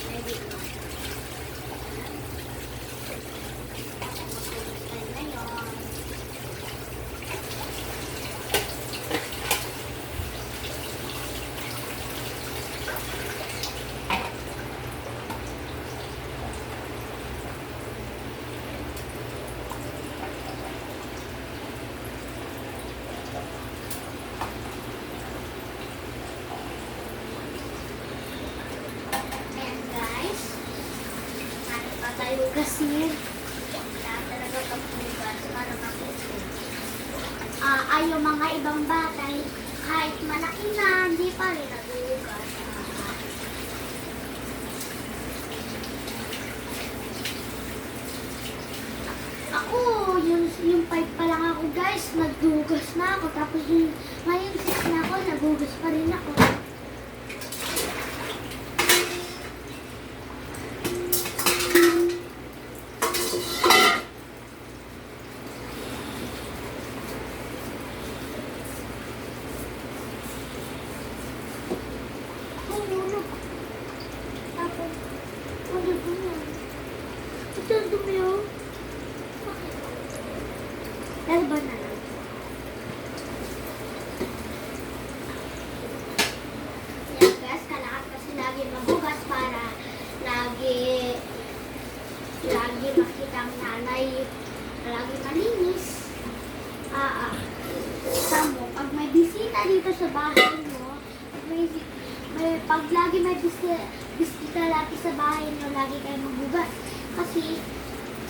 Ready na. Maghugas na yun. Ayan guys. Ano pa tayo kasi? Kailangan talaga paghugas para makulit. Ay, yung mga ibang batay, kahit malaki na, hindi pa rin naghugas. Ako, yung 5 pa lang ako guys, naghugas na ako. Tapos yung ngayon 6 na ako, naghugas pa rin ako. Elba na lang. Yan guys, kailangan kasi lagi maghugas para lagi makita ang nanay lagi malinis. Tamo, pag may bisita dito sa bahay mo, pag lagi may bisita lagi sa bahay mo, lagi kayo maghugas. Kasi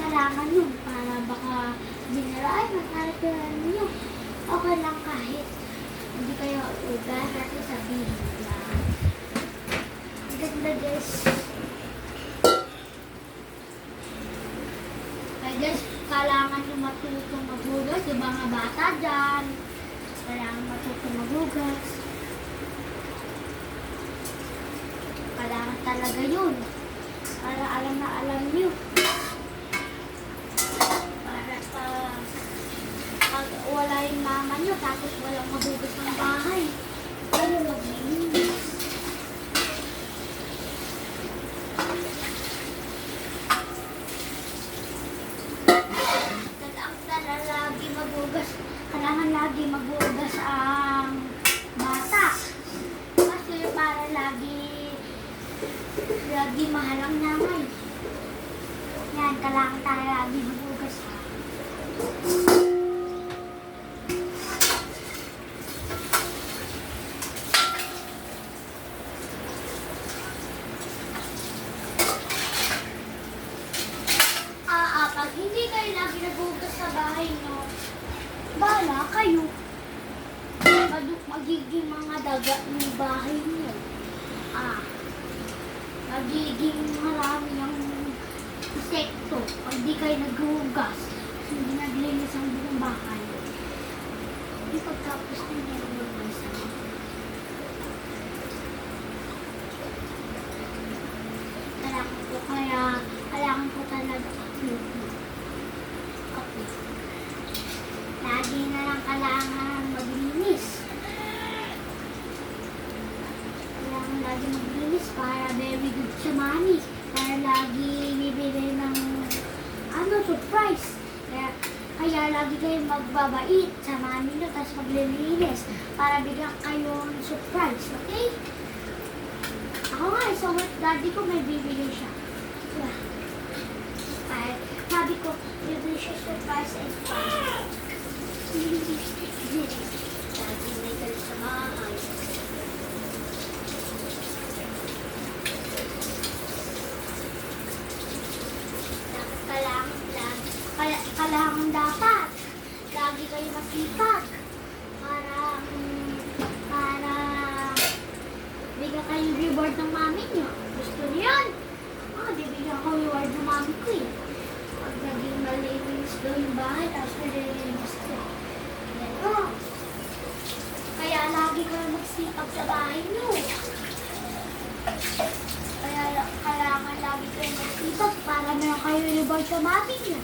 kailangan yun para baka ginaraan at narapiraan nyo. Okay lang kahit hindi kayo ugas natin sabihin na ganda guys. Kaya guys, kailangan nyo matutong maghugas. Yung mga bata dyan, kailangan matutong maghugas. Kailangan talaga yun. Para alam na alam nyo. Pag wala yung mama nyo, tapos walang magugas ng bahay. Pero wag na yun. Kailangan lagi magugas ang bata. Kasi para lagi mahal ang nanay. Yan, kailangan tayo lagi magugas ha. Pag hindi kayo lagi nagugas sa bahay nyo, bahala kayo. Magiging mga daga ng bahay nyo. Magiging marami ang insekto pag di kayo naghugas. Hindi naglinis ang buong bahay. Hindi pagkapos na naghugas. Kailangan ko talaga lagi na lang kailangan maglinis. Kailangan lagi maglinis para very good sa mami. Para lagi bibili ng surprise. Kaya lagi kayong magbabait sa mami nyo, tapos maglilinis para bigyan kayong surprise. Okay? Ako nga, so daddy ko may bibili siya. Sabi ko, bibili siya surprise and fun. Lagi may galit sa bahay. Kailangan dapat lagi kayo masipag para bigyan kayo reward ng mami nyo. Gusto niyo yan? Bibigyan ko reward ng mami ko eh. Pag naging malinis daw yung bahay, tapos nalilinis ko. Kaya lagi kayo magsipag sa bahay nyo. Kaya kailangan lagi kayo magsipag para meron kayo reward sa mami nyo.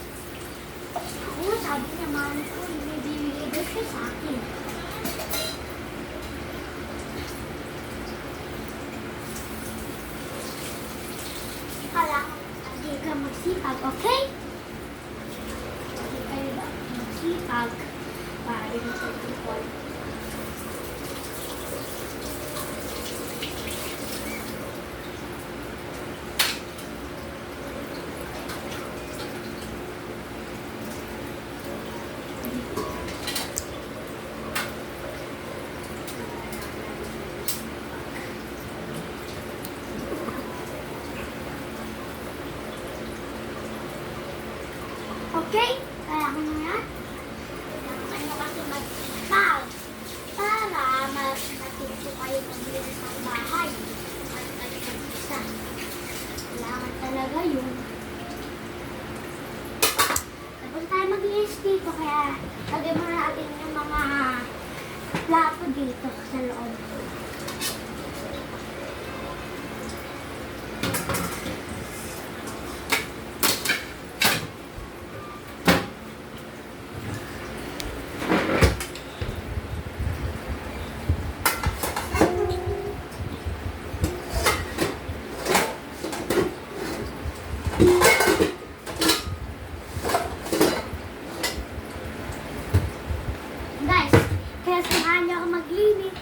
Ako, sabi niya, mami ko, may bibigay daw siya sa akin. magsipag, okay? Hindi kayo ba magsipag para rin sa people. Okay? Kaya ko na yan. Kailangan nyo kasi mag-sipag para matuto kayo maglinis ng bahay. At kayo mag-isa. Kailangan talaga yun. Tapos tayo maglinis dito kaya lagyan mo natin yung mga plato dito sa loob. Guys, kaya samahan niyo ako maglinis,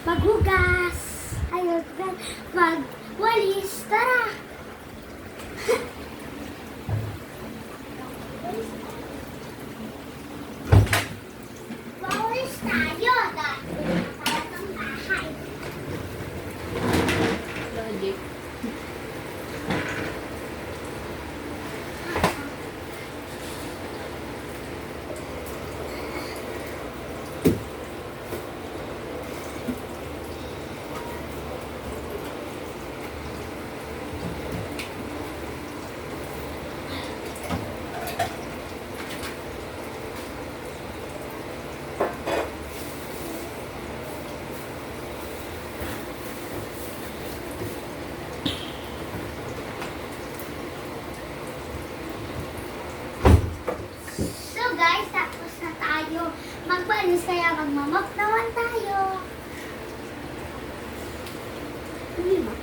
maghugas, ayun, magwalis, tara! Walis tayo dahil para ng bahay. Logic. So guys, tapos na tayo magwalis kaya magmamap naman tayo. Hindi ba?